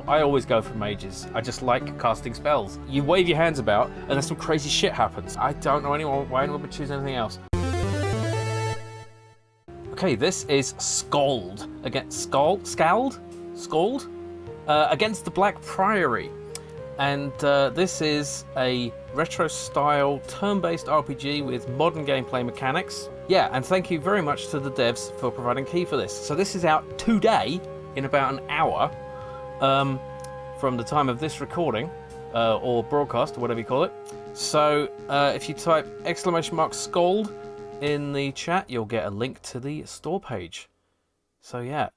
I always go for mages. I just like casting spells. You wave your hands about and then some crazy shit happens. I don't know why anyone would choose anything else. Okay, this is Skald against Skald against the Black Priory. And this is a retro-style turn-based RPG with modern gameplay mechanics. Yeah, and thank you very much to the devs for providing key for this. So this is out today, in about an hour, from the time of this recording, or broadcast, or whatever you call it. So if you type !Skald in the chat, you'll get a link to the store page. So yeah.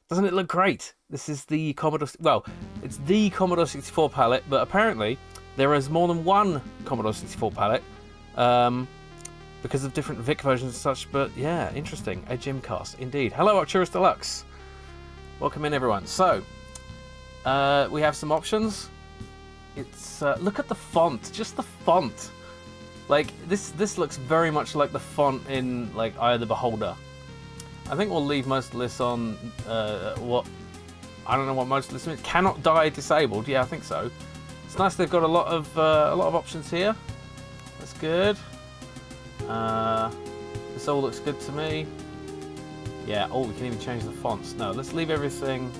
Doesn't it look great? This is the Commodore... Well, it's the Commodore 64 palette, but apparently there is more than one Commodore 64 palette because of different VIC versions and such. But yeah, interesting. A Gymcast, indeed. Hello, Arcturus Deluxe. Welcome in, everyone. So, we have some options. It's... look at the font. Just the font. Like, this looks very much like the font in, like, Eye of the Beholder. I think we'll leave most of this on what... I don't know what most of this means. Cannot die disabled. Yeah, I think so. It's nice they've got a lot of options here. That's good. This all looks good to me. Yeah, oh, we can even change the fonts. No, let's leave everything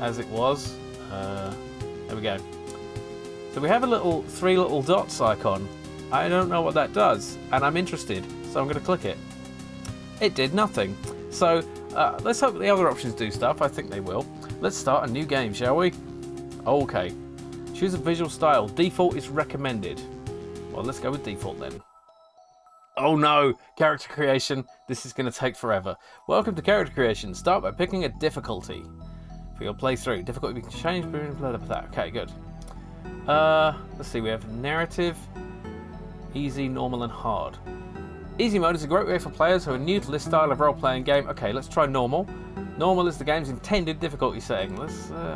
as it was. There we go. So we have a three little dots icon. I don't know what that does, and I'm interested, so I'm going to click it. It did nothing. So let's hope the other options do stuff. I think they will. Let's start a new game, shall we? Okay. Choose a visual style. Default is recommended. Well, let's go with default then. Oh no! Character creation. This is going to take forever. Welcome to character creation. Start by picking a difficulty for your playthrough. Difficulty we can change. Blah, blah, blah, blah. Okay, good. Let's see. We have narrative, easy, normal, and hard. Easy mode is a great way for players who are new to this style of role-playing game. Okay, let's try normal. Normal is the game's intended difficulty setting.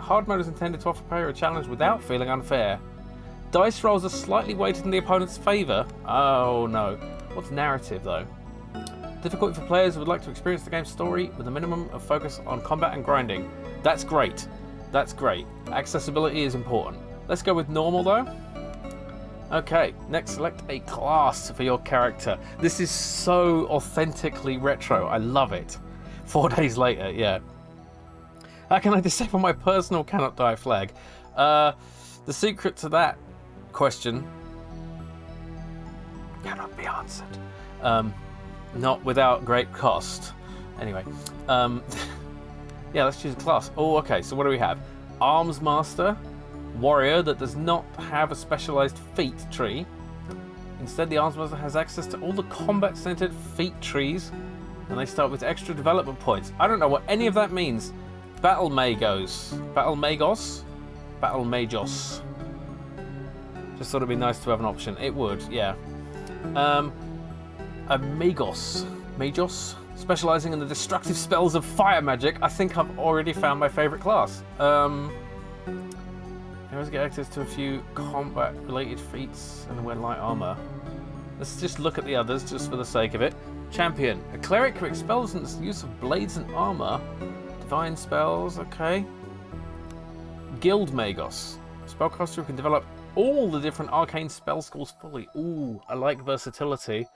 Hard mode is intended to offer a player a challenge without feeling unfair. Dice rolls are slightly weighted in the opponent's favour. Oh no. What's narrative though? Difficulty for players who would like to experience the game's story with a minimum of focus on combat and grinding. That's great. That's great. Accessibility is important. Let's go with normal though. Okay, next select a class for your character. This is so authentically retro. I love it. 4 days later, yeah. How can I disable my personal cannot die flag? The secret to that question cannot be answered. Not without great cost. Anyway, yeah, let's choose a class. Oh, okay, so what do we have? Arms Master. Warrior that does not have a specialized feat tree. Instead, the Arms Master has access to all the combat-centered feat trees, and they start with extra development points. I don't know what any of that means. Battle Magos. Battle Magos? Battle Magos. Just thought it'd be nice to have an option. It would, yeah. A Magos. Magos? Specializing in the destructive spells of fire magic. I think I've already found my favorite class. Heroes get access to a few combat-related feats and wear light armor. Let's just look at the others, just for the sake of it. Champion. A cleric who expels the use of blades and armor. Divine spells, okay. Guild Magos. Spellcaster who can develop all the different arcane spell schools fully. Ooh, I like versatility.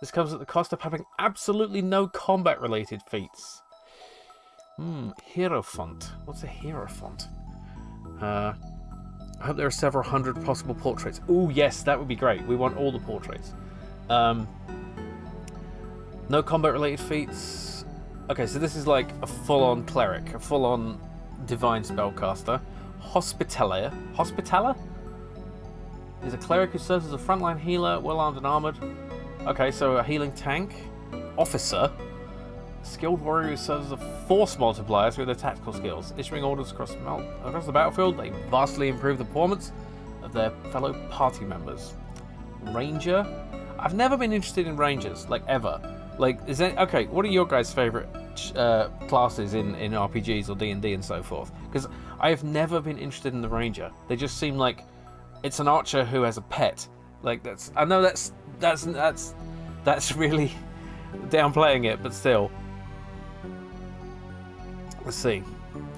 This comes at the cost of having absolutely no combat-related feats. Hierophant. What's a Hierophant? I hope there are several hundred possible portraits. Ooh, yes, that would be great. We want all the portraits. No combat-related feats. Okay, so this is like a full-on cleric, a full-on divine spellcaster. Hospitaller is a cleric who serves as a frontline healer, well-armed and armored. Okay, so a healing tank. Officer. Skilled warrior who serves as a force multiplier through their tactical skills. Issuing orders across the battlefield, they vastly improve the performance of their fellow party members. Ranger. I've never been interested in rangers, like ever. Like, okay, what are your guys' favourite classes in RPGs or D&D and so forth? Because I have never been interested in the ranger. They just seem like it's an archer who has a pet. Like I know that's really downplaying it, but still. Let's see.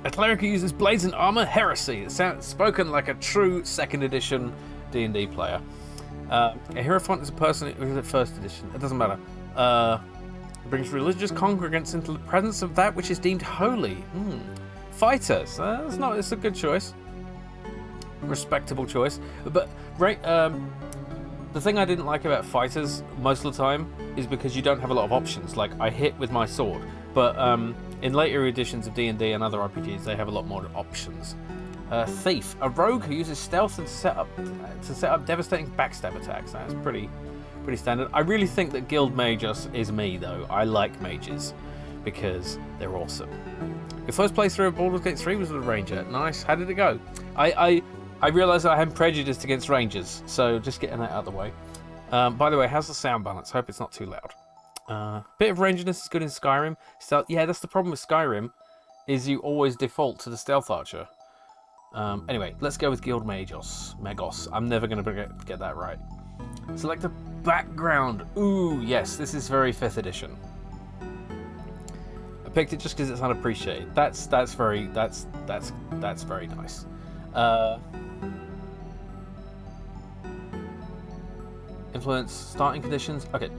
A cleric who uses blades and armor, heresy. It sounds spoken like a true 2nd edition D&D player. A hierophant is a person who is at 1st edition. It doesn't matter. Brings religious congregants into the presence of that which is deemed holy. Fighters. It's a good choice. Respectable choice. But right, the thing I didn't like about fighters most of the time is because you don't have a lot of options. Like, I hit with my sword, but in later editions of D&D and other RPGs, they have a lot more options. Thief, a rogue who uses stealth and set up devastating backstab attacks. That's pretty standard. I really think that Guild Mage is me, though. I like mages because they're awesome. Your first playthrough of Baldur's Gate 3 was with a ranger. Nice. How did it go? I realised I am prejudiced against rangers, so just getting that out of the way. By the way, how's the sound balance? Hope it's not too loud. Bit of ranginess is good in Skyrim. So yeah, that's the problem with Skyrim, is you always default to the stealth archer. Anyway, let's go with Guild Magos. I'm never going to get that right. Select the background. Ooh, yes, this is very 5th edition. I picked it just because it's unappreciated. That's very nice. Influence, starting conditions. Okay.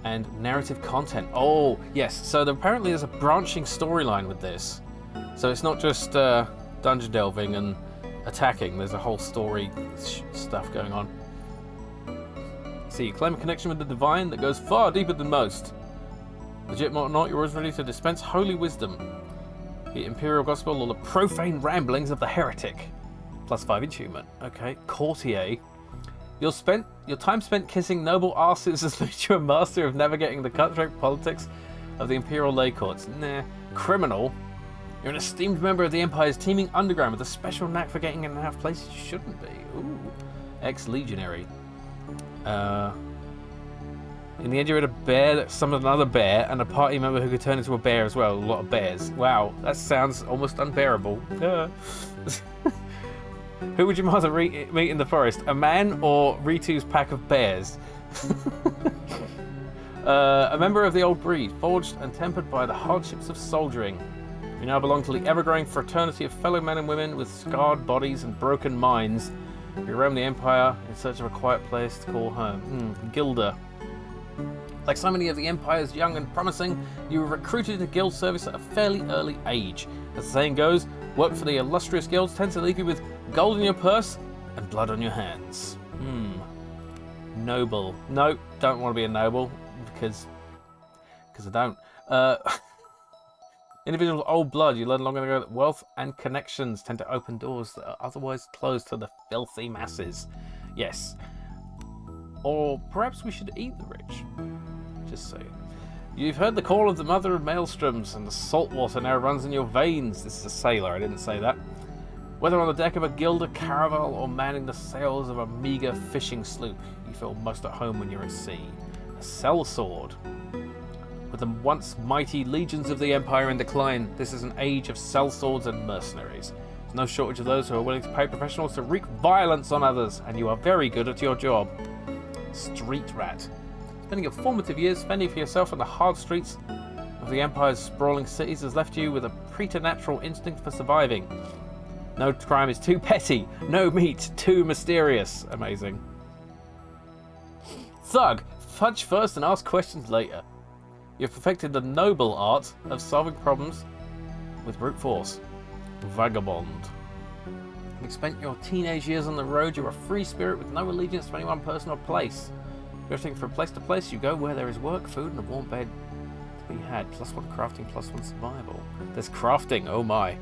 And narrative content. Oh, yes. So apparently there's a branching storyline with this. So it's not just dungeon delving and attacking. There's a whole story stuff going on. See, you claim a connection with the divine that goes far deeper than most. Legit or not, you're always ready to dispense holy wisdom. The imperial gospel or the profane ramblings of the heretic. +5 attunement. Okay. Courtier. Your time spent kissing noble asses has made you a master of navigating the cutthroat politics of the imperial lay courts. Nah. Criminal. You're an esteemed member of the Empire's teeming underground with a special knack for getting in and out of places you shouldn't be. Ooh. Ex-legionary. In the end, you had a bear that summoned another bear, and a party member who could turn into a bear as well. A lot of bears. Wow, that sounds almost unbearable. Who would you rather meet in the forest? A man or Ritu's pack of bears? A member of the old breed, forged and tempered by the hardships of soldiering. You now belong to the ever-growing fraternity of fellow men and women with scarred bodies and broken minds. You roam the Empire in search of a quiet place to call home. Gilder. Like so many of the Empire's young and promising, you were recruited to guild service at a fairly early age. As the saying goes, work for the illustrious guilds tends to leave you with gold in your purse and blood on your hands. Noble. No, don't want to be a noble because I don't. Individuals with old blood, you learn long ago that wealth and connections tend to open doors that are otherwise closed to the filthy masses. Yes. Or perhaps we should eat the rich. Just saying. You've heard the call of the mother of maelstroms, and the salt water now runs in your veins. This is a sailor, I didn't say that. Whether on the deck of a gilder caravel or manning the sails of a meagre fishing sloop, you feel most at home when you're at sea. A sellsword. With the once mighty legions of the Empire in decline, this is an age of sellswords and mercenaries. There's no shortage of those who are willing to pay professionals to wreak violence on others, and you are very good at your job. Street rat. Spending your formative years fending for yourself on the hard streets of the Empire's sprawling cities has left you with a preternatural instinct for surviving. No crime is too petty, no meat too mysterious. Amazing. Thug. Fudge first and ask questions later. You've perfected the noble art of solving problems with brute force. Vagabond. Having spent your teenage years on the road, you're a free spirit with no allegiance to any one person or place. Drifting from place to place, you go where there is work, food, and a warm bed to be had. +1 crafting, +1 survival. There's crafting, oh my.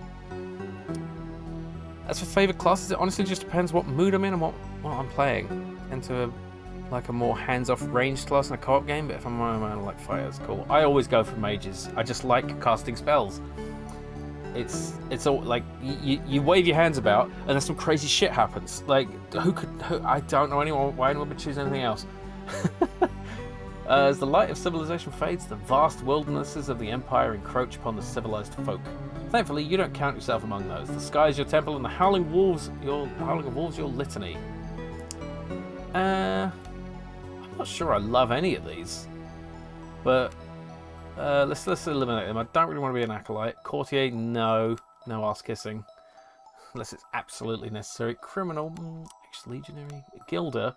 As for favourite classes, it honestly just depends what mood I'm in and what I'm playing. Into a more hands-off ranged class in a co-op game, but if I'm on my own, I like fighters, cool. I always go for mages. I just like casting spells. It's all like you wave your hands about and then some crazy shit happens. Like who I don't know anyone why anyone would choose anything else. As the light of civilization fades, the vast wildernesses of the Empire encroach upon the civilized folk. Thankfully, you don't count yourself among those. The sky is your temple, and the howling of wolves your litany. I'm not sure I love any of these, but let's eliminate them. I don't really want to be an acolyte. Courtier, no. No ass kissing. Unless it's absolutely necessary. Criminal. Ex-legionary. Gilder.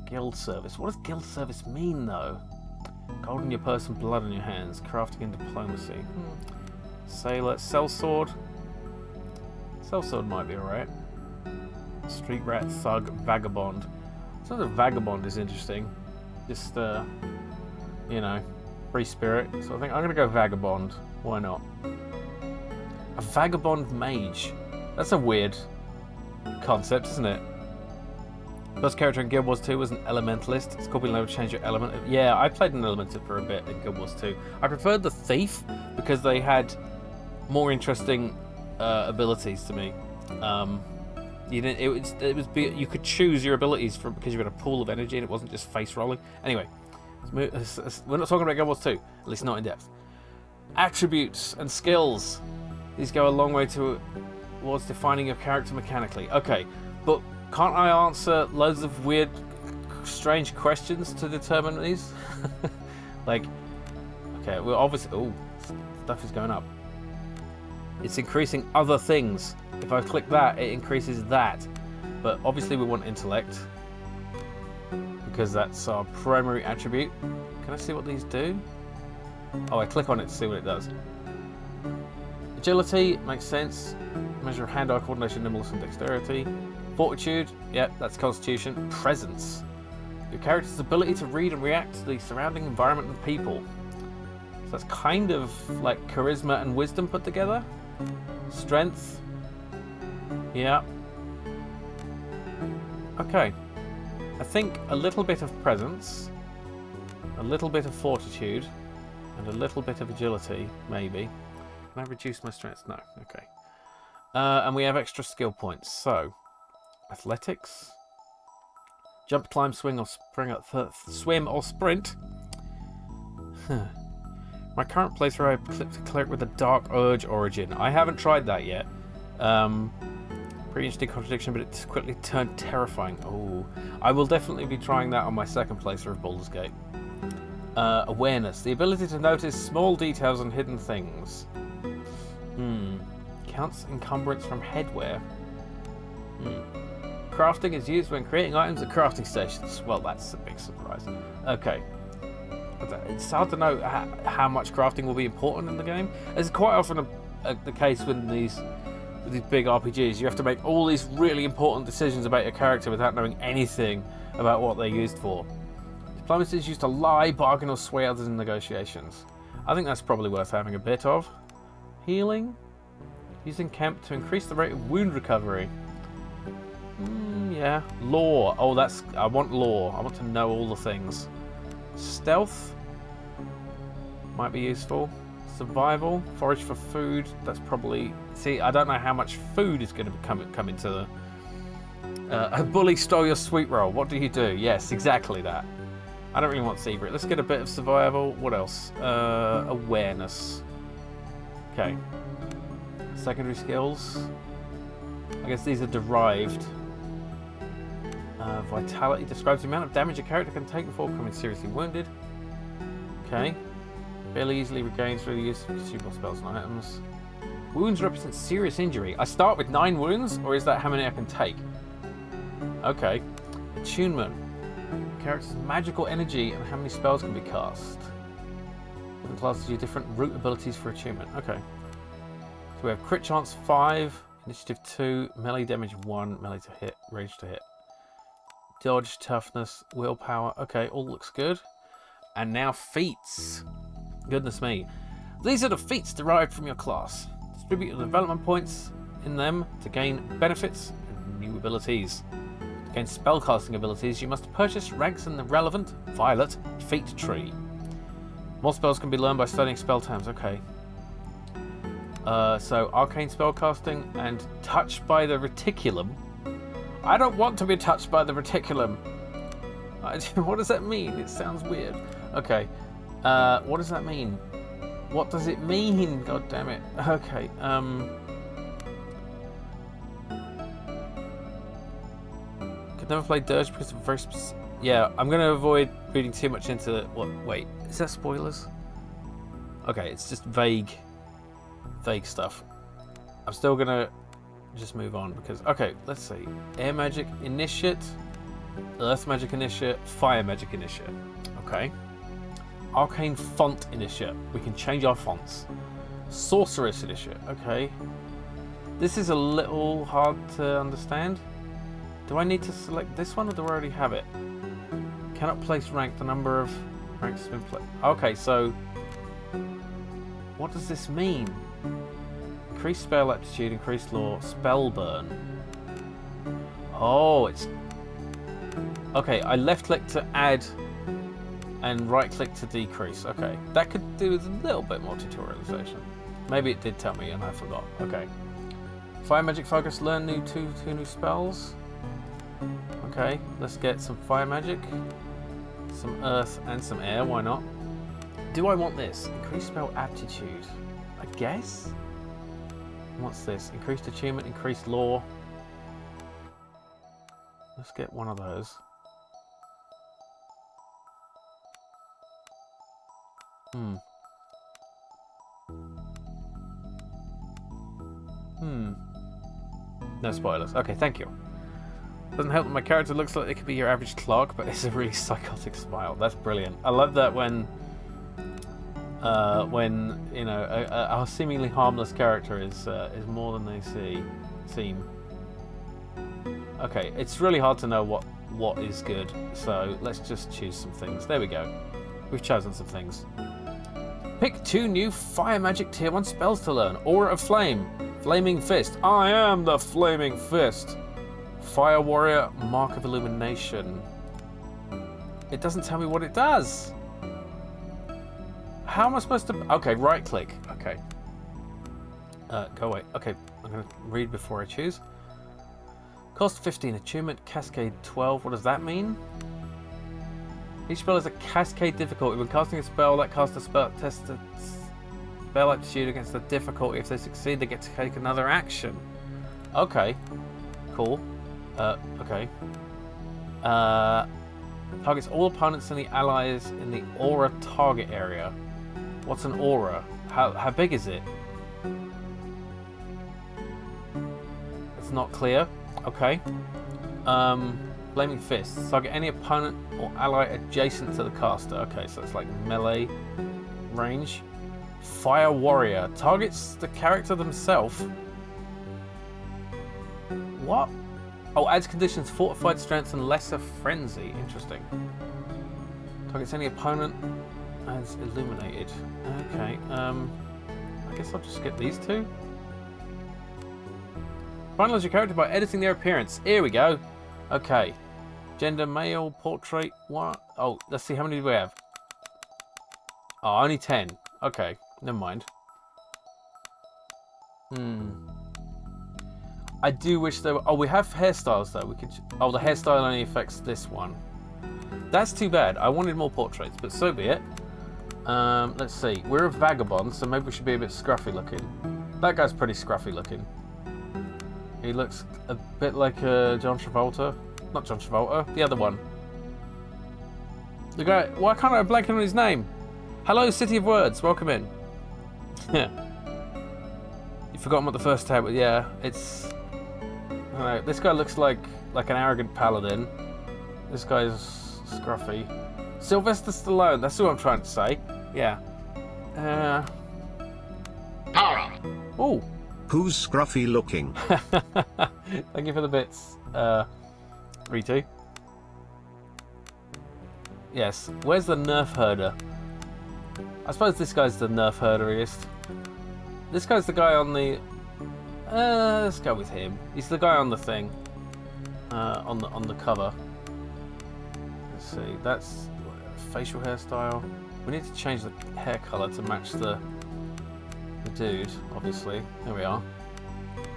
Guild service. What does guild service mean, though? Gold in your person, blood in your hands. Crafting and diplomacy. Sailor. Sellsword. Sellsword might be alright. Street rat, thug, vagabond. So the vagabond is interesting. Just, you know, free spirit. So I think I'm going to go vagabond. Why not? A vagabond mage. That's a weird concept, isn't it? First character in Guild Wars 2 was an elementalist. It's called being able to change your element. Yeah, I played an elementalist for a bit in Guild Wars 2. I preferred the thief because they had more interesting abilities to me. You didn't. You could choose your abilities because you had a pool of energy and it wasn't just face rolling. Anyway, we're not talking about Guild Wars 2, at least not in depth. Attributes and skills. These go a long way towards defining your character mechanically. Okay, but can't I answer loads of weird, strange questions to determine these? Like, okay, well, obviously, oh, stuff is going up. It's increasing other things. If I click that, it increases that. But obviously we want intellect, because that's our primary attribute. Can I see what these do? Oh, I click on it to see what it does. Agility makes sense. Measure of hand-eye coordination, nimbleness, and dexterity. Fortitude, yep, that's constitution. Presence. Your character's ability to read and react to the surrounding environment and people. So that's kind of like charisma and wisdom put together. Strength. Yeah. Okay. I think a little bit of presence, a little bit of fortitude, and a little bit of agility, maybe. Can I reduce my strength? No. Okay. And we have extra skill points. So, athletics, jump, climb, swing, or swim or sprint. My current playthrough, I clicked a cleric with a dark urge origin. I haven't tried that yet. Pretty interesting contradiction, but it's quickly turned terrifying. Oh, I will definitely be trying that on my second playthrough of Baldur's Gate. Awareness, the ability to notice small details and hidden things. Counts encumbrance from headwear. Crafting is used when creating items at crafting stations. Well, that's a big surprise. Okay. It's hard to know how much crafting will be important in the game. It's quite often the case with these big RPGs. You have to make all these really important decisions about your character without knowing anything about what they're used for. Diplomacy is used to lie, bargain, or sway others in negotiations. I think that's probably worth having a bit of. Healing. Using camp to increase the rate of wound recovery. Yeah. Lore. Oh, I want lore. I want to know all the things. Stealth might be useful. Survival, forage for food. That's probably. See, I don't know how much food is going to come into the. A bully stole your sweet roll. What do you do? Yes, exactly that. I don't really want secret. Let's get a bit of survival. What else? Awareness. Okay. Secondary skills. I guess these are derived. Vitality describes the amount of damage a character can take before becoming seriously wounded. Okay. Fairly easily regained through the use of consumable spells and items. Wounds represent serious injury. I start with 9 wounds, or is that how many I can take? Okay. Attunement. Character's magical energy and how many spells can be cast. Different classes use different root abilities for attunement. Okay. So we have crit chance 5, initiative 2, melee damage 1, melee to hit, range to hit. Dodge, toughness, willpower. Okay, all looks good. And now feats. Goodness me. These are the feats derived from your class. Distribute your development points in them to gain benefits and new abilities. To gain spellcasting abilities, you must purchase ranks in the relevant violet feat tree. More spells can be learned by studying spell terms. Okay. So arcane spellcasting and touched by the reticulum. I don't want to be touched by the reticulum. What does that mean? It sounds weird. Okay. What does that mean? What does it mean? God damn it. Okay. Could never play Dirge because of very yeah, I'm going to avoid reading too much into what. Wait, is that spoilers? Okay, it's just vague vague stuff. I'm still gonna just move on because, okay, let's see. Air magic initiate, earth magic initiate, fire magic initiate. Okay. Arcane font initiate. We can change our fonts. Sorceress initiate. Okay. This is a little hard to understand. Do I need to select this one or do I already have it? Cannot place rank. The number of ranks has been placed. Okay, so what does this mean? Increased spell aptitude, increased law, spell burn. Oh, it's... Okay, I left click to add and right click to decrease. Okay, that could do with a little bit more tutorialization. Maybe it did tell me and I forgot. Okay. Fire magic focus, learn two new spells. Okay, let's get some fire magic, some earth and some air, why not? Do I want this? Increased spell aptitude, I guess? What's this? Increased achievement, increased law. Let's get one of those. No spoilers. Okay, thank you. Doesn't help that my character looks like it could be your average clerk, but it's a really psychotic smile. That's brilliant. I love that when you know a seemingly harmless character is more than they seem. Okay, it's really hard to know what is good, so let's just choose some things. There we go. We've chosen some things. Pick 2 new fire magic tier 1 spells to learn. Aura of Flame, Flaming Fist. I am the Flaming Fist. Fire Warrior, Mark of Illumination. It doesn't tell me what it does. How am I supposed to... Okay, right click. Okay. Go away. Okay, I'm going to read before I choose. Cost 15, attunement, cascade 12. What does that mean? Each spell is a cascade difficulty. When casting a spell, that casts a spell test a spell aptitude against the difficulty. If they succeed, they get to take another action. Okay. Cool. Okay. Targets all opponents and the allies in the aura target area. What's an aura? How big is it? It's not clear. Okay. Flaming Fist. Target any opponent or ally adjacent to the caster. Okay, so it's like melee range. Fire Warrior. Targets the character themselves. What? Oh, adds conditions fortified strength and lesser frenzy. Interesting. Targets any opponent as illuminated. Okay. I guess I'll just get these two. Finalize your character by editing their appearance. Here we go. Okay. Gender, male, portrait. What? Oh, let's see. How many do we have? Oh, only 10. Okay. Never mind. I do wish there were... Oh, we have hairstyles, though. We could... Oh, the hairstyle only affects this one. That's too bad. I wanted more portraits, but so be it. Let's see. We're a vagabond, so maybe we should be a bit scruffy looking. That guy's pretty scruffy looking. He looks a bit like John Travolta. Not John Travolta, the other one. The guy... Why can't I blank on his name? Hello, City of Words. Welcome in. Yeah. You've forgotten what the first tab was. Yeah, it's... I don't know. This guy looks like an arrogant paladin. This guy's scruffy. Sylvester Stallone. That's what I'm trying to say. Yeah. Tara. Oh. Who's scruffy looking? Thank you for the bits, Ritu. Yes. Where's the nerf herder? I suppose this guy's the nerf herderiest. This guy's the guy on the... let's go with him. He's the guy on the thing. On the cover. Let's see. That's facial hairstyle. We need to change the hair color to match the dude, obviously. There we are.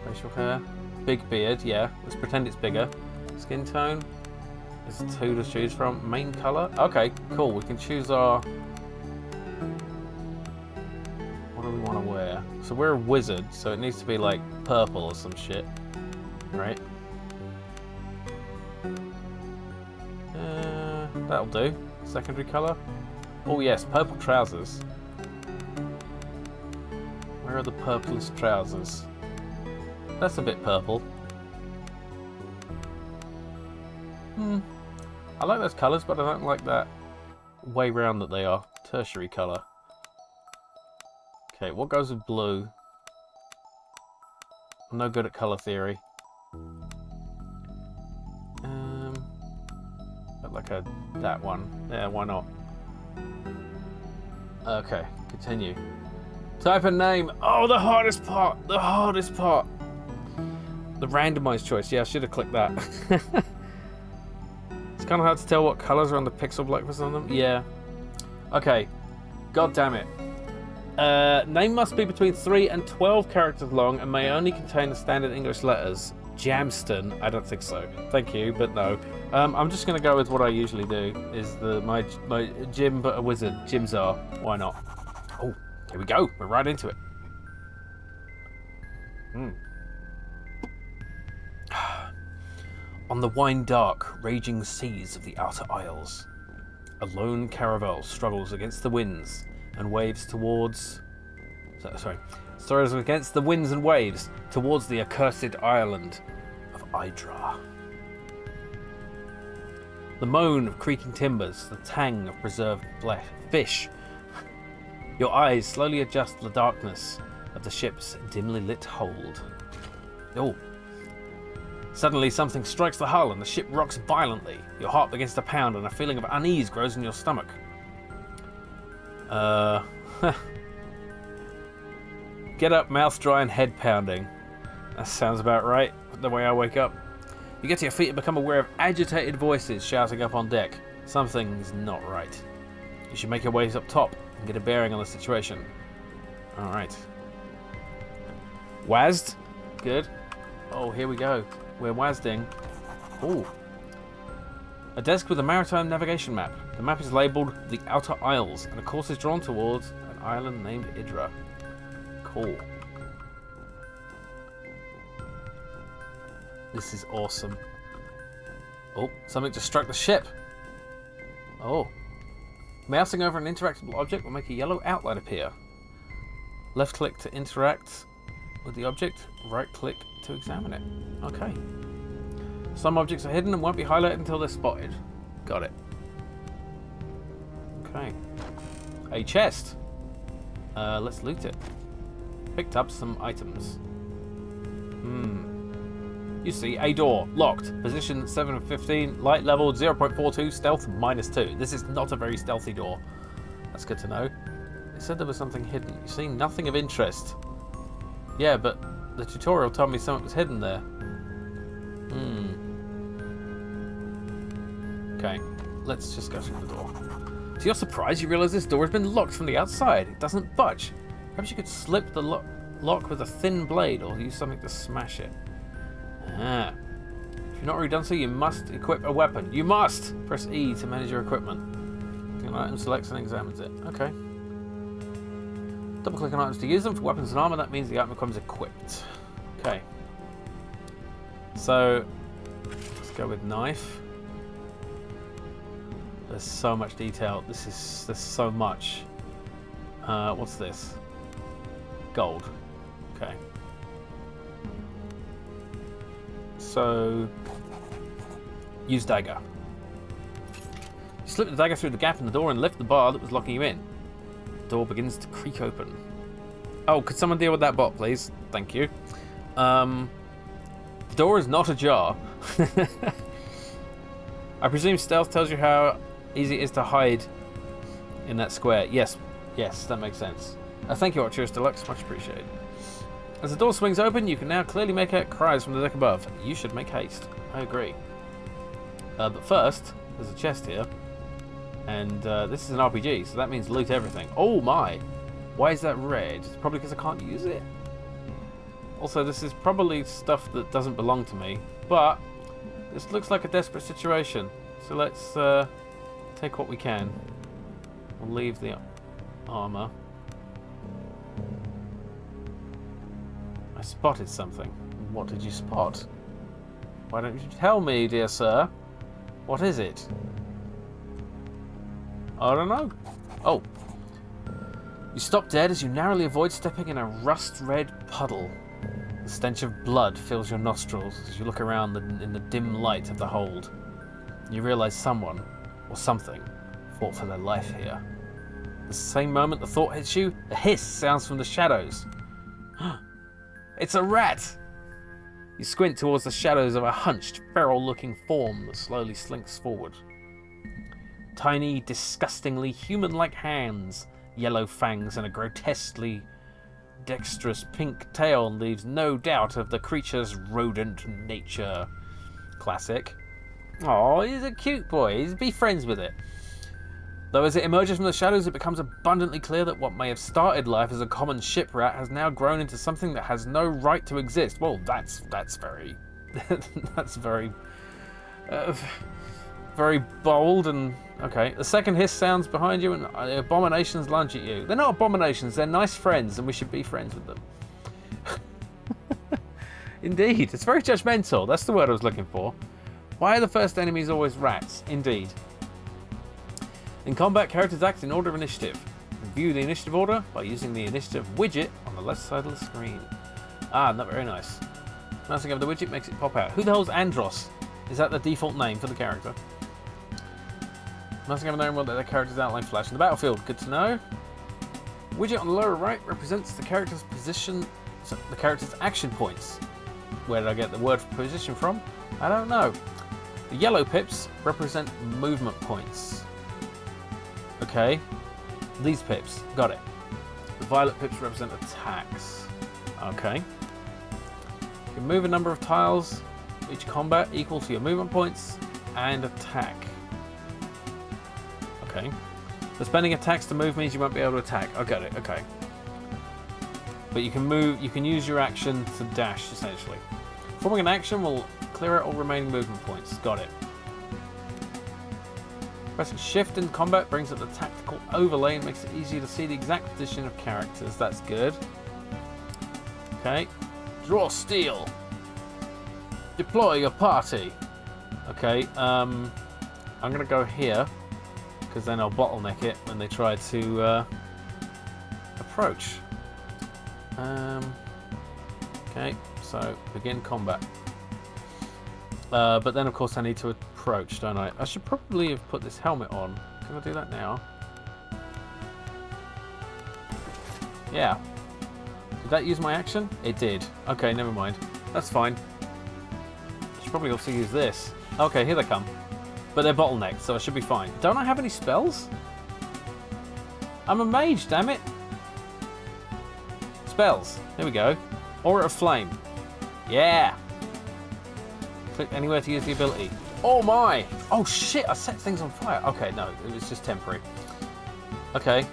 Facial hair. Big beard, yeah. Let's pretend it's bigger. Skin tone. There's 2 to choose from. Main color. Okay, cool. We can choose our... What do we want to wear? So we're a wizard, so it needs to be like purple or some shit. Right? That'll do. Secondary color. Oh yes, purple trousers. Where Where are the purplish trousers? That's a bit purple. I like those colours, but I don't like that way round that they are. Tertiary colour. Okay, what goes with blue? I'm no good at colour theory. Like that one. Yeah, why not? Okay, continue. Type a name. Oh, the hardest part. The hardest part. The randomized choice. Yeah, I should have clicked that. It's kind of hard to tell what colors are on the pixel block for some of them. Yeah. Okay. God damn it. Name must be between 3 and 12 characters long and may only contain the standard English letters. Jamston. I don't think so. Thank you, but no. I'm just going to go with what I usually do. Is my Jim but a wizard. Jimzar. Why not? Oh, here we go. We're right into it. On the wine-dark, raging seas of the Outer Isles, a lone caravel struggles against the winds and waves towards... struggles against the winds and waves towards the accursed island of Hydra. The moan of creaking timbers, the tang of preserved fish. Your eyes slowly adjust to the darkness of the ship's dimly lit hold. Oh. Suddenly something strikes the hull and the ship rocks violently. Your heart begins to pound and a feeling of unease grows in your stomach. Get up, mouth dry and head pounding. That sounds about right, the way I wake up. You get to your feet and become aware of agitated voices shouting up on deck. Something's not right. You should make your way up top and get a bearing on the situation. Alright. Wazzed? Good. Oh, here we go. We're wazding. Ooh. A desk with a maritime navigation map. The map is labelled the Outer Isles, and a course is drawn towards an island named Hydra. Cool. This is awesome. Oh, something just struck the ship. Oh. Mousing over an interactable object will make a yellow outline appear. Left click to interact with the object, right click to examine it. Okay. Some objects are hidden and won't be highlighted until they're spotted. Got it. Okay. A chest. Let's loot it. Picked up some items. You see a door. Locked. Position 7 of 15. Light level 0.42. Stealth -2. This is not a very stealthy door. That's good to know. It said there was something hidden. You see nothing of interest. Yeah, but the tutorial told me something was hidden there. Okay, let's just go through the door. To your surprise, you realise this door has been locked from the outside. It doesn't budge. Perhaps you could slip the lock with a thin blade or use something to smash it. Ah. If you've not already done so, you must equip a weapon. You must! Press E to manage your equipment. Click on item, selects and examines it. Okay. Double click on items to use them. For weapons and armour, that means the item becomes equipped. Okay. So, let's go with knife. There's so much detail. There's so much. What's this? Gold. Okay. So, use dagger. You slip the dagger through the gap in the door and lift the bar that was locking you in. The door begins to creak open. Oh, could someone deal with that bot, please? Thank you. The door is not ajar. I presume stealth tells you how easy it is to hide in that square. Yes, that makes sense. Thank you, Archerus Deluxe. Much appreciated. As the door swings open, you can now clearly make out cries from the deck above. You should make haste. I agree. But first, there's a chest here. And this is an RPG, so that means loot everything. Oh my! Why is that red? It's probably because I can't use it. Also, this is probably stuff that doesn't belong to me. But this looks like a desperate situation. So let's take what we can. We'll leave the armor. I spotted something. What did you spot? Why don't you tell me, dear sir? What is it? I don't know. Oh. You stop dead as you narrowly avoid stepping in a rust-red puddle. The stench of blood fills your nostrils as you look around in the dim light of the hold. You realise someone, or something, fought for their life here. The same moment the thought hits you, a hiss sounds from the shadows. It's a rat! You squint towards the shadows of a hunched, feral-looking form that slowly slinks forward. Tiny, disgustingly human-like hands, yellow fangs, and a grotesquely dexterous pink tail leaves no doubt of the creature's rodent nature. Classic. Oh, he's a cute boy. Be friends with it. Though as it emerges from the shadows, it becomes abundantly clear that what may have started life as a common ship rat has now grown into something that has no right to exist. Well, that's very, that's very, very bold and okay. The second hiss sounds behind you, and the abominations lunge at you. They're not abominations; they're nice friends, and we should be friends with them. Indeed, it's very judgmental. That's the word I was looking for. Why are the first enemies always rats? Indeed. In combat, characters act in order of initiative. View the initiative order by using the initiative widget on the left side of the screen. Ah, not very nice. Mousing over the widget makes it pop out. Who the hell's Andros? Is that the default name for the character? Mousing over the name will let the character's outline flash in the battlefield. Good to know. Widget on the lower right represents the character's position, so the character's action points. Where did I get the word for position from? I don't know. The yellow pips represent movement points. Okay, these pips, got it. The violet pips represent attacks. Okay. You can move a number of tiles, each combat equal to your movement points and attack. Okay. But spending attacks to move means you won't be able to attack. I got it, okay. But you can move, you can use your action to dash, essentially. Forming an action will clear out all remaining movement points. Got it. Pressing shift in combat brings up the tactical overlay and makes it easier to see the exact position of characters. That's good. Okay. Draw steel. Deploy your party. Okay. I'm going to go here because then I'll bottleneck it when they try to approach. Okay. So begin combat. But then of course I need to approach, don't I? I should probably have put this helmet on. Can I do that now? Yeah. Did that use my action? It did. Okay, never mind. That's fine. I should probably also use this. Okay, here they come. But they're bottlenecked, so I should be fine. Don't I have any spells? I'm a mage, damn it. Spells. Here we go. Aura of Flame. Yeah. Click anywhere to use the ability. Oh my! Oh shit, I set things on fire. Okay, no, it was just temporary. Okay.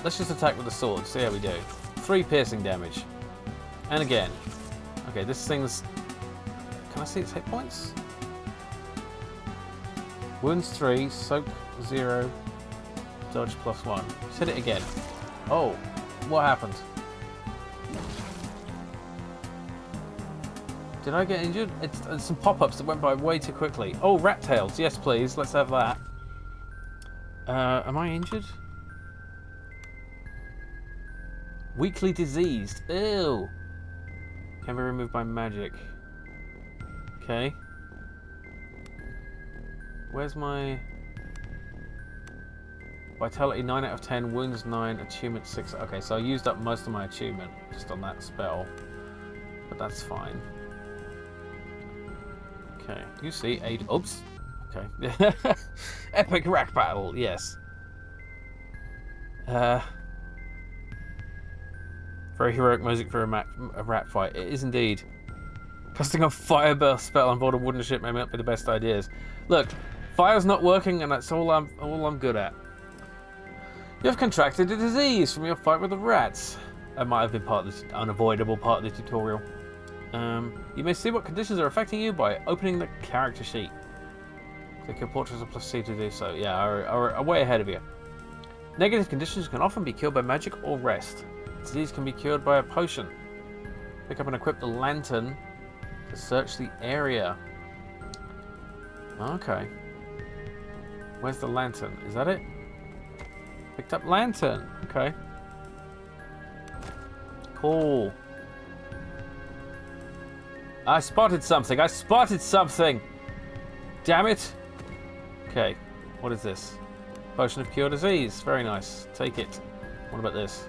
Let's just attack with the sword, see how we do. 3 piercing damage. And again. Okay, this thing's... Can I see its hit points? Wounds 3, soak 0, dodge +1. Just hit it again. Oh, what happened? Did I get injured? It's some pop-ups that went by way too quickly. Oh, rat tails. Yes, please. Let's have that. Am I injured? Weakly diseased. Ew. Can be removed by magic. Okay. Where's my... Vitality 9 out of 10, wounds 9, attunement 6. Okay, so I used up most of my attunement just on that spell. But that's fine. Okay, you see 8. Oops. Okay. Epic rack battle, yes. Very heroic music for a rat fight. It is indeed. Casting a fire burst spell on board a wooden ship may not be the best ideas. Look, fire's not working, and that's all I'm good at. You have contracted a disease from your fight with the rats. That might have been part of the unavoidable part of the tutorial. You may see what conditions are affecting you by opening the character sheet. Click your portraits and +C to do so. Yeah, are way ahead of you. Negative conditions can often be cured by magic or rest. Disease can be cured by a potion. Pick up and equip the lantern to search the area. Okay. Where's the lantern? Is that it? Picked up lantern. Okay. Cool. I spotted something. I spotted something. Damn it. Okay. What is this? Potion of cure disease. Very nice. Take it. What about this?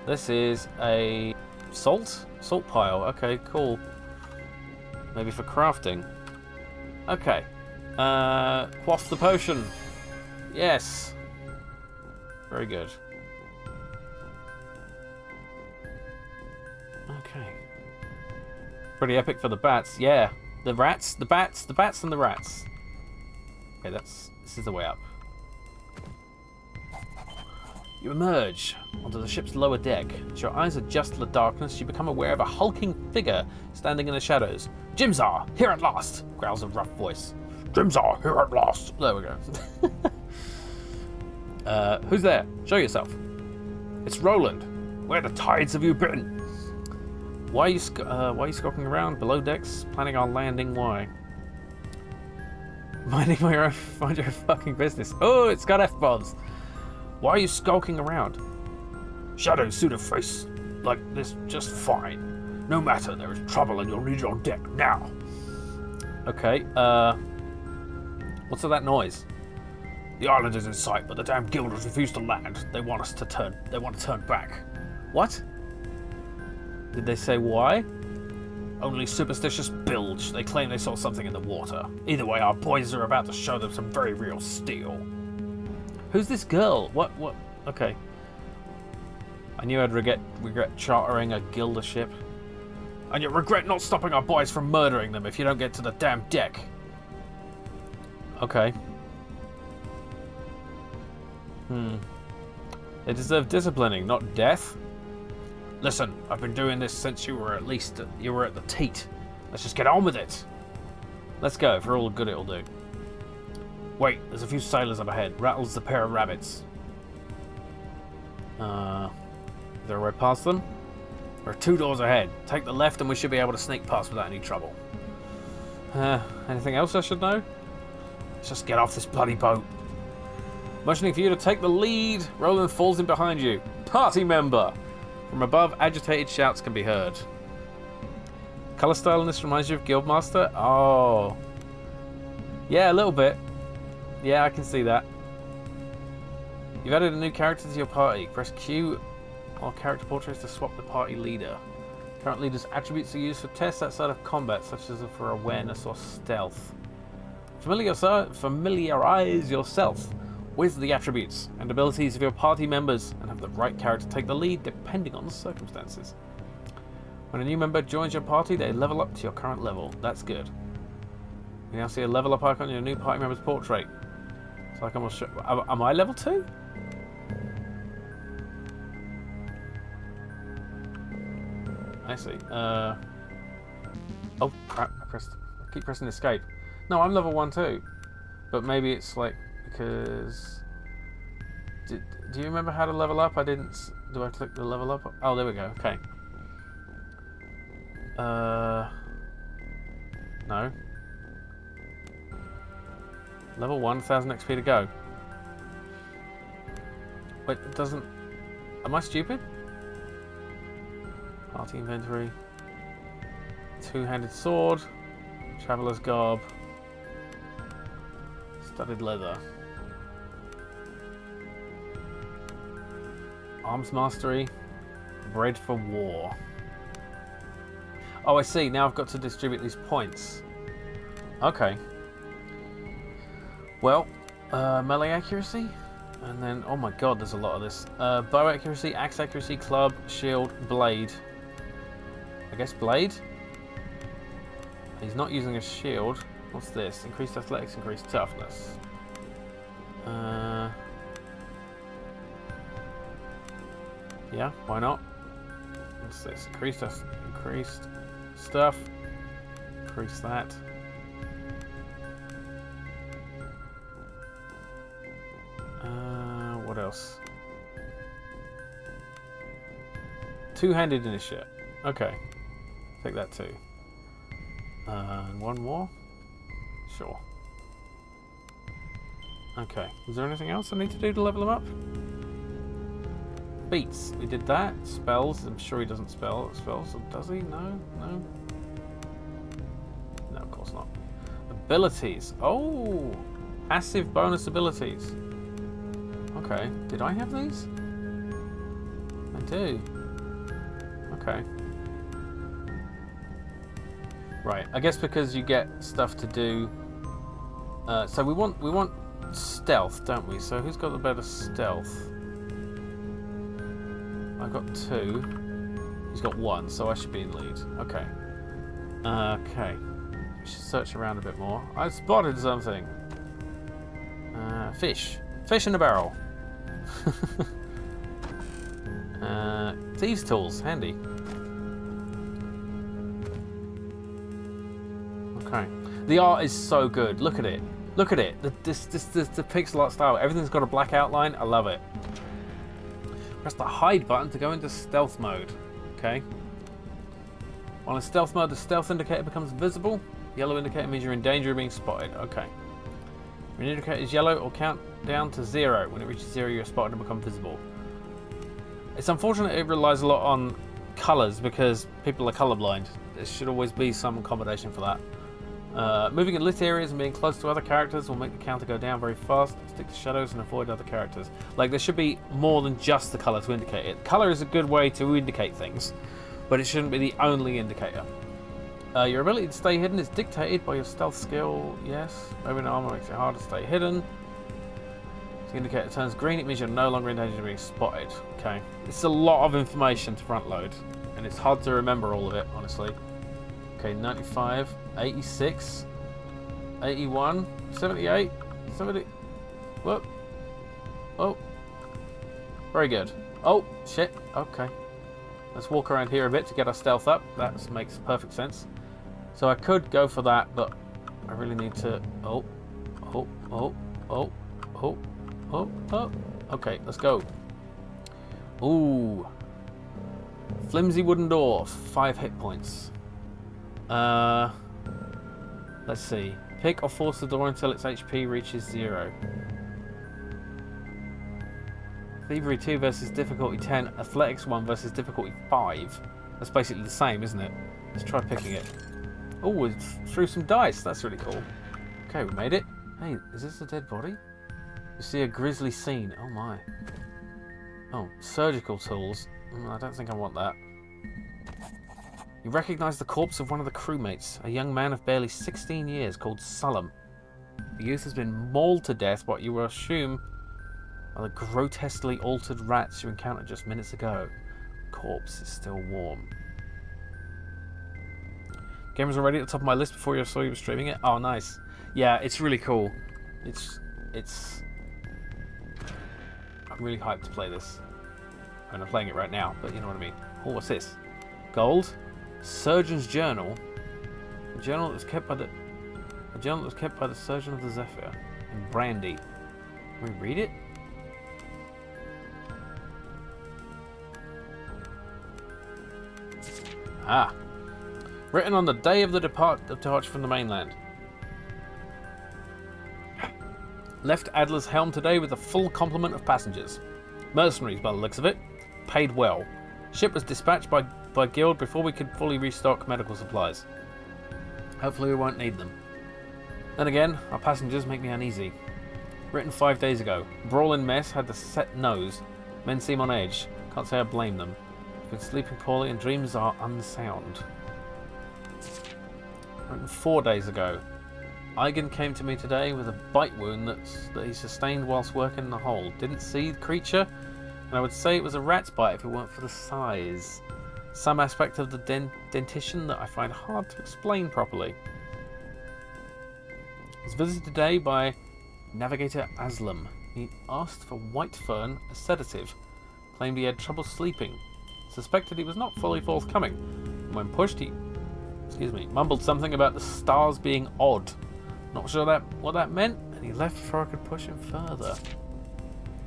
This is a salt pile. Okay, cool. Maybe for crafting. Okay. Quaff the potion. Yes. Very good. Okay. Pretty epic for the bats. Yeah. The rats, the bats, the bats and the rats. Okay, this is the way up. You emerge onto the ship's lower deck. As your eyes adjust to the darkness, you become aware of a hulking figure standing in the shadows. Jimzar, here at last, growls a rough voice. Jimzar, here at last. There we go. Who's there? Show yourself. It's Roland. Where the tides have you been? Why are you skulking around below decks, planning our landing? Why? Mind your own fucking business. Oh, it's got F-bombs. Why are you skulking around? Shadows suit a face like this just fine. No matter, there is trouble and you'll need your deck now. Okay, what's that noise? The island is in sight, but the damn guilders refuse to land. They want to turn back. What? Did they say why? Only superstitious bilge. They claim they saw something in the water. Either way, our boys are about to show them some very real steel. Who's this girl? What? Okay. I knew I'd regret chartering a guilder ship. And you regret not stopping our boys from murdering them if you don't get to the damn deck. Okay. They deserve disciplining, not death. Listen, I've been doing this since you were at the teat. Let's just get on with it. Let's go, for all the good it'll do. Wait, there's a few sailors up ahead. Rattles the pair of rabbits. Is there a way past them? There are 2 doors ahead. Take the left and we should be able to sneak past without any trouble. Anything else I should know? Let's just get off this bloody boat. Motioning for you to take the lead. Roland falls in behind you. Party member! From above, agitated shouts can be heard. Colour style in this reminds you of Guildmaster? Oh. Yeah, a little bit. Yeah, I can see that. You've added a new character to your party. Press Q or character portraits to swap the party leader. Current leader's attributes are used for tests outside of combat, such as for awareness or stealth. Familiarize yourself with the attributes and abilities of your party members and have the right character take the lead depending on the circumstances. When a new member joins your party, they level up to your current level. That's good. You now see a level up icon on your new party member's portrait. So I can almost show... Am I level 2? I see. Oh crap, I keep pressing escape. No, I'm level 1 too. But maybe it's like because... Do you remember how to level up? I didn't... Do I click the level up? Oh, there we go. Okay. No. Level 1, 1000 XP to go. Wait, it doesn't... Am I stupid? Party inventory. Two-handed sword. Traveler's garb. Studded leather. Arms mastery. Bred for war. Oh, I see. Now I've got to distribute these points. Okay. Well, melee accuracy. And then, oh my god, there's a lot of this. Bow accuracy, axe accuracy, club, shield, blade. I guess blade? He's not using a shield. What's this? Increased athletics, increased toughness. Yeah, why not? What's this? Increased stuff. Increase that. What else? Two-handed initiate. Okay. Take that too. And one more? Sure. Okay. Is there anything else I need to do to level him up? Beats. We did that. Spells. I'm sure he doesn't spell spells. Does he? No? No? No, of course not. Abilities. Oh! Passive bonus abilities. Okay. Did I have these? I do. Okay. Right. I guess because you get stuff to do. So we want stealth, don't we? So who's got the better stealth? I've got 2. He's got 1, so I should be in lead. Okay. Okay. We should search around a bit more. I spotted something. Fish. Fish in a barrel. Thieves' tools. Handy. Okay. The art is so good. Look at it. Look at it. The pixel art style. Everything's got a black outline. I love it. Press the hide button to go into stealth mode. Okay. While in stealth mode, the stealth indicator becomes visible. Yellow indicator means you're in danger of being spotted. Okay. When the indicator is yellow, or count down to 0. When it reaches 0, you're spotted and become visible. It's unfortunate it relies a lot on colours because people are colourblind. There should always be some accommodation for that. Moving in lit areas and being close to other characters will make the counter go down very fast. Stick to shadows and avoid other characters. Like, there should be more than just the colour to indicate it. Colour is a good way to indicate things, but it shouldn't be the only indicator. Your ability to stay hidden is dictated by your stealth skill. Yes. Moving armor makes it hard to stay hidden. If the indicator turns green, it means you're no longer in danger of being spotted. Okay. It's a lot of information to front load, and it's hard to remember all of it, honestly. Okay, 95, 86, 81, 78, 70. Whoop. Oh. Very good. Oh, shit. Okay. Let's walk around here a bit to get our stealth up. That makes perfect sense. So I could go for that, but I really need to... Oh. Oh. Oh. Oh. Oh. Oh. Oh. Okay, let's go. Ooh. Flimsy wooden door. 5 hit points. Let's see. Pick or force the door until its HP reaches 0. Thievery 2 versus difficulty 10. Athletics 1 versus difficulty 5. That's basically the same, isn't it? Let's try picking it. Oh, we threw some dice. That's really cool. Okay, we made it. Hey, is this a dead body? You see a grisly scene. Oh my. Oh, surgical tools. I don't think I want that. You recognise the corpse of one of the crewmates, a young man of barely 16 years called Sullum. The youth has been mauled to death, what you will assume are the grotesquely altered rats you encountered just minutes ago. The corpse is still warm. Game was already at the top of my list before I saw you were streaming it. Oh, nice. Yeah, it's really cool. It's. I'm really hyped to play this. I mean, I'm playing it right now, but you know what I mean. Oh, what's this? Gold. Surgeon's journal. A journal that was kept by the surgeon of the Zephyr. And brandy. Can we read it? Ah. Written on the day of the departure from the mainland. Left Adler's helm today with a full complement of passengers. Mercenaries by the looks of it. Paid well. Ship was dispatched by Guild before we could fully restock medical supplies. Hopefully we won't need them. Then again, our passengers make me uneasy. Written 5 days ago. Brawling mess had the set nose. Men seem on edge. Can't say I blame them. I've been sleeping poorly and dreams are unsound. Written 4 days ago. Eigen came to me today with a bite wound that he sustained whilst working in the hold. Didn't see the creature, and I would say it was a rat's bite if it weren't for the size. Some aspect of the dentition that I find hard to explain properly. I was visited today by Navigator Aslam. He asked for white fern, a sedative. Claimed he had trouble sleeping. Suspected he was not fully forthcoming. And when pushed, he mumbled something about the stars being odd. Not sure what that meant, and he left before I could push him further.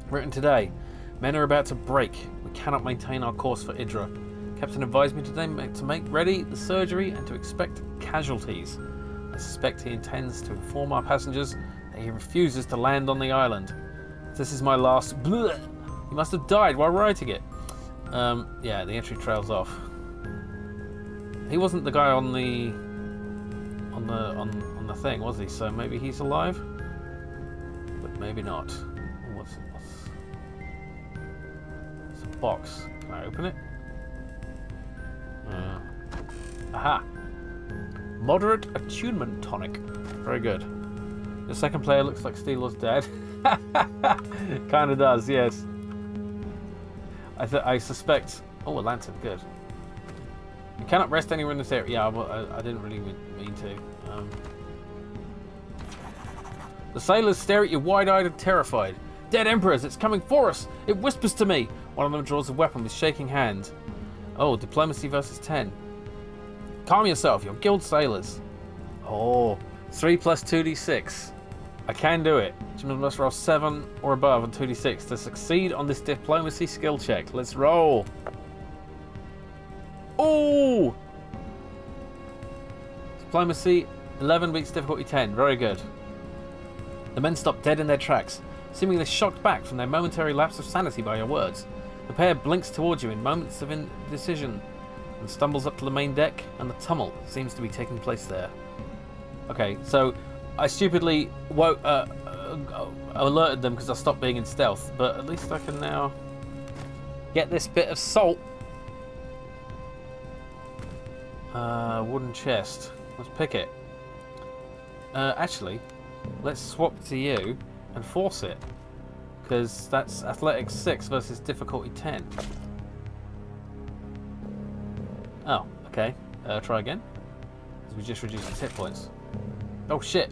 Written today. Men are about to break. We cannot maintain our course for Idra. Captain advised me today to make ready the surgery and to expect casualties. I suspect he intends to inform our passengers that he refuses to land on the island. If this is my last... Bleh, he must have died while writing it. Yeah, the entry trails off. He wasn't the guy on the thing, was he? So maybe he's alive, but maybe not. What's it's a box? Can I open it? Aha! Moderate attunement tonic. Very good. The second player looks like Steeler's dead. Kind of does, yes. I suspect. Oh, a lantern. Good. You cannot rest anywhere in this area. Yeah, I didn't really mean to. The sailors stare at you wide-eyed and terrified. Dead Emperors, it's coming for us! It whispers to me! One of them draws a weapon with shaking hand. Oh, diplomacy versus 10. Calm yourself, you're guild sailors. Oh, 3 plus 2d6. I can do it. You must roll 7 or above on 2d6 to succeed on this diplomacy skill check. Let's roll. Oh! Diplomacy 11 beats difficulty 10. Very good. The men stop dead in their tracks, seemingly shocked back from their momentary lapse of sanity by your words. The pair blinks towards you in moments of indecision and stumbles up to the main deck, and the tumult seems to be taking place there. Okay, so I stupidly alerted them because I stopped being in stealth, but at least I can now get this bit of salt. Wooden chest. Let's pick it. Actually, let's swap to you and force it, because that's athletics 6 versus difficulty 10. Oh, okay. Try again. Because we just reduced its hit points. Oh shit.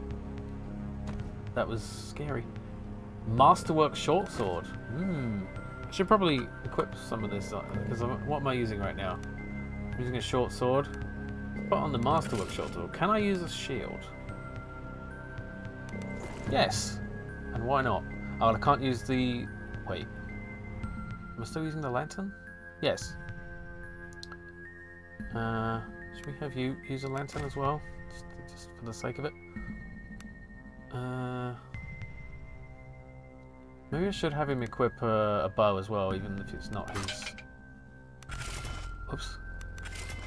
That was scary. Masterwork short sword. I should probably equip some of this, because what am I using right now? I'm using a short sword. Put on the Masterwork short sword. Can I use a shield? Yes. And why not? Oh, I can't use the... Wait. Am I still using the lantern? Yes. Should we have you use a lantern as well? Just for the sake of it. Maybe I should have him equip a bow as well, even if it's not his... Oops.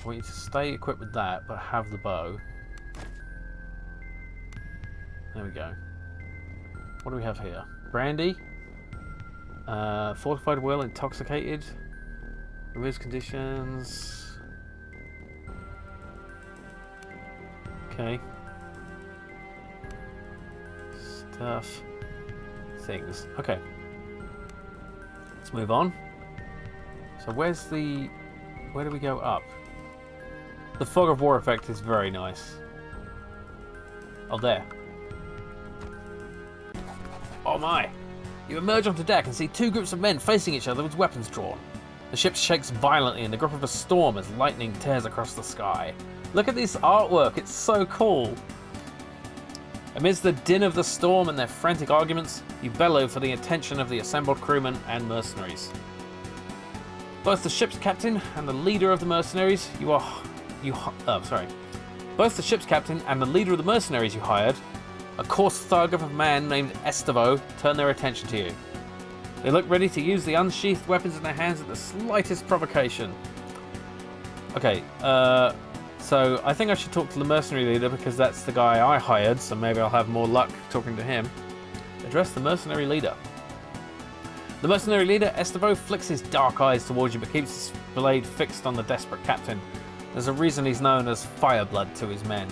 I want you to stay equipped with that, but have the bow. There we go. What do we have here? Brandy. Fortified will, intoxicated. Removes conditions. Okay. Stuff. Things. Okay. Let's move on. So where do we go up? The fog of war effect is very nice. Oh, there. Oh my! You emerge onto deck and see two groups of men facing each other with weapons drawn. The ship shakes violently in the grip of a storm as lightning tears across the sky. Look at this artwork, it's so cool! Amidst the din of the storm and their frantic arguments, you bellow for the attention of the assembled crewmen and mercenaries. Both the ship's captain and the leader of the mercenaries Both the ship's captain and the leader of the mercenaries you hired, a coarse thug of a man named Estavo, turn their attention to you. They look ready to use the unsheathed weapons in their hands at the slightest provocation. Okay, so I think I should talk to the mercenary leader because that's the guy I hired, so maybe I'll have more luck talking to him. Address the mercenary leader. The mercenary leader, Estavo, flicks his dark eyes towards you but keeps his blade fixed on the desperate captain. There's a reason he's known as Fireblood to his men.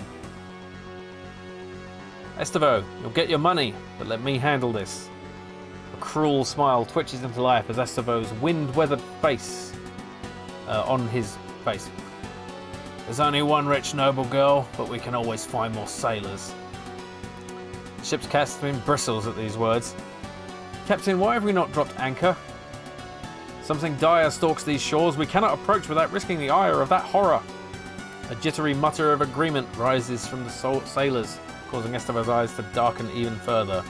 Estavo, you'll get your money, but let me handle this. A cruel smile twitches into life as Estavo's wind-weathered face on his face. There's only one rich noble girl, but we can always find more sailors. The ship's captain bristles at these words. Captain, why have we not dropped anchor? Something dire stalks these shores. We cannot approach without risking the ire of that horror. A jittery mutter of agreement rises from the sailors, causing Estavo's eyes to darken even further.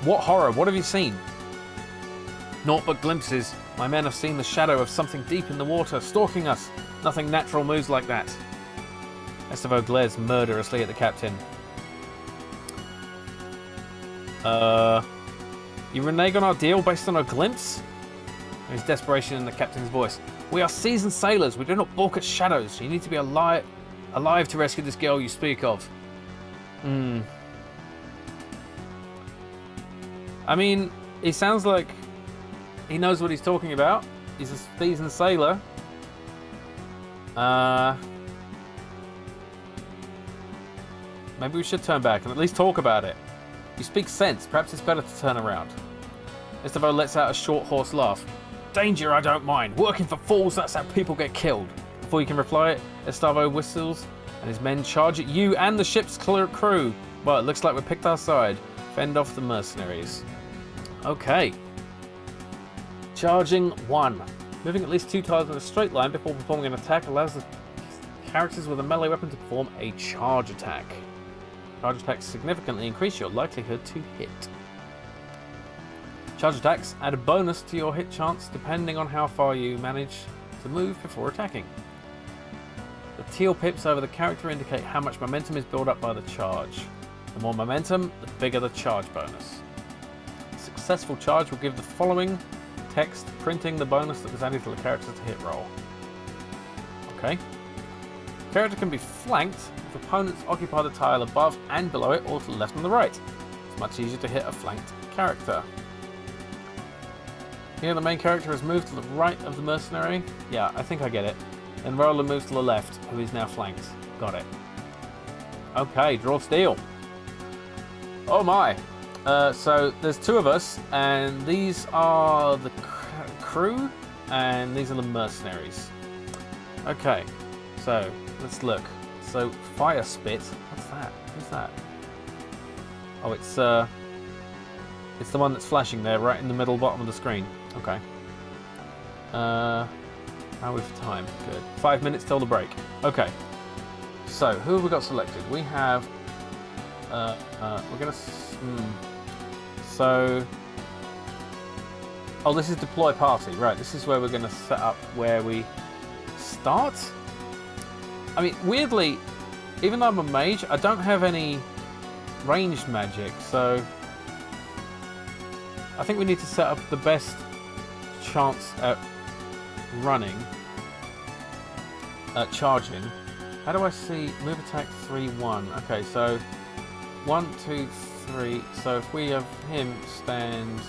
What horror? What have you seen? Naught but glimpses. My men have seen the shadow of something deep in the water, stalking us. Nothing natural moves like that. Estavo glares murderously at the captain. You renege on our deal based on a glimpse? There's desperation in the captain's voice. We are seasoned sailors. We do not balk at shadows. You need to be alive to rescue this girl you speak of. I mean, he sounds like he knows what he's talking about. He's a seasoned sailor. Maybe we should turn back and at least talk about it. You speak sense. Perhaps it's better to turn around. Estavo lets out a short, hoarse laugh. Danger, I don't mind. Working for fools, that's how people get killed. Before you can reply, Estavo whistles and his men charge at you and the ship's crew. Well, it looks like we've picked our side. Fend off the mercenaries. Okay. Charging 1. Moving at least 2 tiles in a straight line before performing an attack allows the characters with a melee weapon to perform a charge attack. Charge attacks significantly increase your likelihood to hit. Charge attacks add a bonus to your hit chance depending on how far you manage to move before attacking. The teal pips over the character indicate how much momentum is built up by the charge. The more momentum, the bigger the charge bonus. A successful charge will give the following text printing the bonus that was added to the character's hit roll. Okay. The character can be flanked if opponents occupy the tile above and below it or to the left and the right. It's much easier to hit a flanked character. Here the main character has moved to the right of the mercenary. Yeah, I think I get it. And Roland moves to the left, who is now flanked. Got it. Okay, draw steel. Oh my. So there's 2 of us, and these are the crew, and these are the mercenaries. Okay, so let's look. So fire spit. What's that? Who's that? Oh, it's the one that's flashing there, right in the middle bottom of the screen. Okay. How are we for time? Good. 5 minutes till the break. Okay. So who have we got selected? We have. We're gonna. So. Oh, this is deploy party. Right. This is where we're gonna set up where we start. I mean, weirdly, even though I'm a mage, I don't have any ranged magic, so I think we need to set up the best chance at running, charging. How do I see move attack 3-1? Okay, so 1, 2, 3. So if we have him stand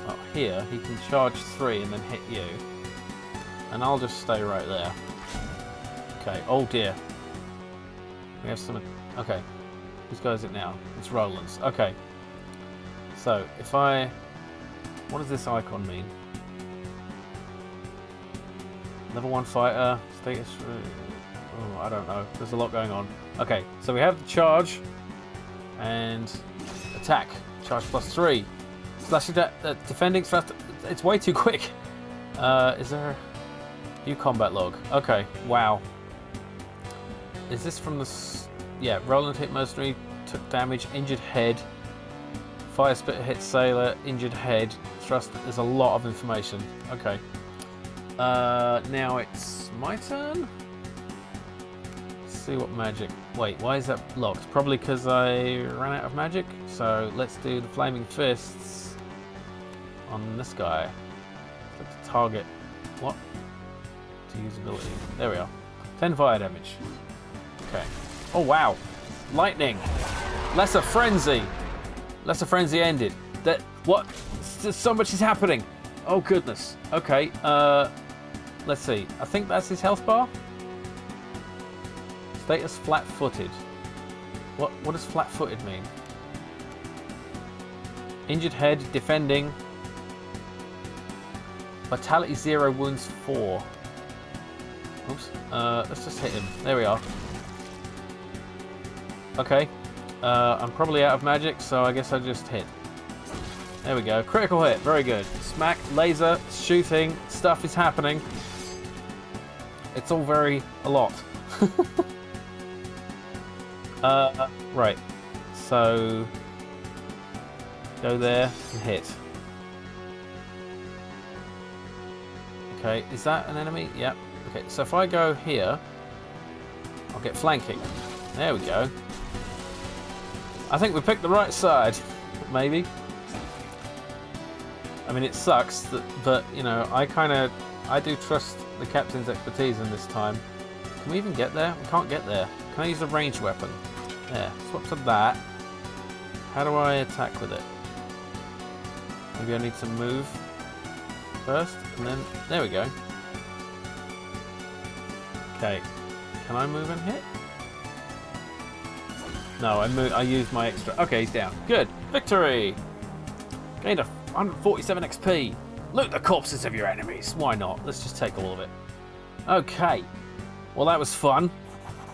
up here, he can charge 3 and then hit you, and I'll just stay right there. Okay. Oh dear. We have some. Okay. Whose go is it now? It's Roland's. Okay. So if I, what does this icon mean? Level 1 fighter, status, oh, I don't know. There's a lot going on. Okay, so we have the charge and attack. Charge +3. Slashing defending fast. It's way too quick. Is there a view combat log? Okay, wow. Is this from the... Yeah, Roland hit mercenary, took damage, injured head. Fire spitter hit sailor, injured head. Thrust, there's a lot of information. Okay. Now it's my turn. Let's see what magic. Wait, why is that locked? Probably because I ran out of magic. So let's do the flaming fists on this guy. Let's target. What? To use ability. There we are. 10 fire damage. Okay. Oh wow. Lightning. Lesser frenzy. Lesser frenzy ended. That what? So much is happening. Oh goodness. Okay. Let's see. I think that's his health bar. Status flat-footed. What does flat-footed mean? Injured head, defending. Vitality 0, wounds 4. Oops. Let's just hit him. There we are. Okay. I'm probably out of magic, so I guess I just hit. There we go. Critical hit. Very good. Smack, laser, shooting, stuff is happening. It's all a lot. Right. So, go there and hit. Okay, is that an enemy? Yep. Okay, so if I go here, I'll get flanking. There we go. I think we picked the right side, maybe. I mean, it sucks, but you know, I do trust the captain's expertise in this time. Can we even get there? We can't get there. Can I use a ranged weapon? Yeah, swap to that. How do I attack with it? Maybe I need to move first, and then there we go. Okay, can I move and hit? No, I used my extra. Okay, he's down. Good, victory! Gained 147 XP. Loot the corpses of your enemies. Why not? Let's just take all of it. Okay, well that was fun.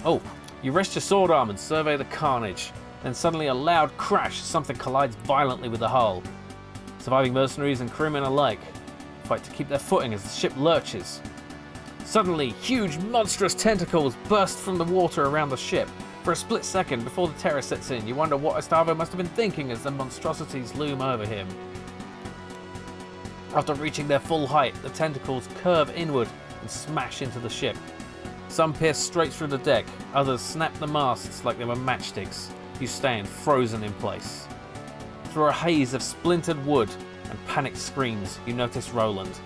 Oh, you rest your sword arm and survey the carnage. Then suddenly a loud crash, something collides violently with the hull. Surviving mercenaries and crewmen alike fight to keep their footing as the ship lurches. Suddenly, huge, monstrous tentacles burst from the water around the ship. For a split second before the terror sets in, you wonder what Estavo must have been thinking as the monstrosities loom over him. After reaching their full height, the tentacles curve inward and smash into the ship. Some pierce straight through the deck, others snap the masts like they were matchsticks. You stand frozen in place. Through a haze of splintered wood and panicked screams, you notice Roland.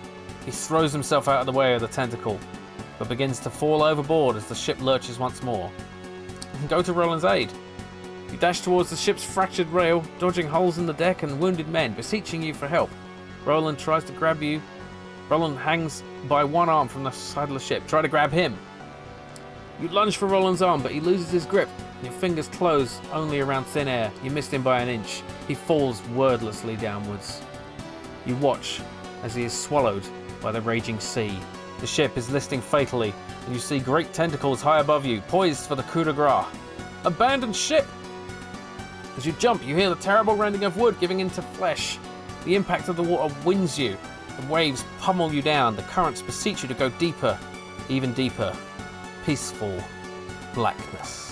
He throws himself out of the way of the tentacle, but begins to fall overboard as the ship lurches once more. You can go to Roland's aid. You dash towards the ship's fractured rail, dodging holes in the deck and wounded men, beseeching you for help. Roland tries to grab you. Roland hangs by one arm from the side of the ship. Try to grab him. You lunge for Roland's arm, but he loses his grip. Your fingers close only around thin air. You missed him by an inch. He falls wordlessly downwards. You watch as he is swallowed by the raging sea. The ship is listing fatally, and you see great tentacles high above you, poised for the coup de grace. Abandoned ship! As you jump, you hear the terrible rending of wood giving into flesh. The impact of the water winds you. The waves pummel you down. The currents beseech you to go deeper, even deeper. Peaceful blackness.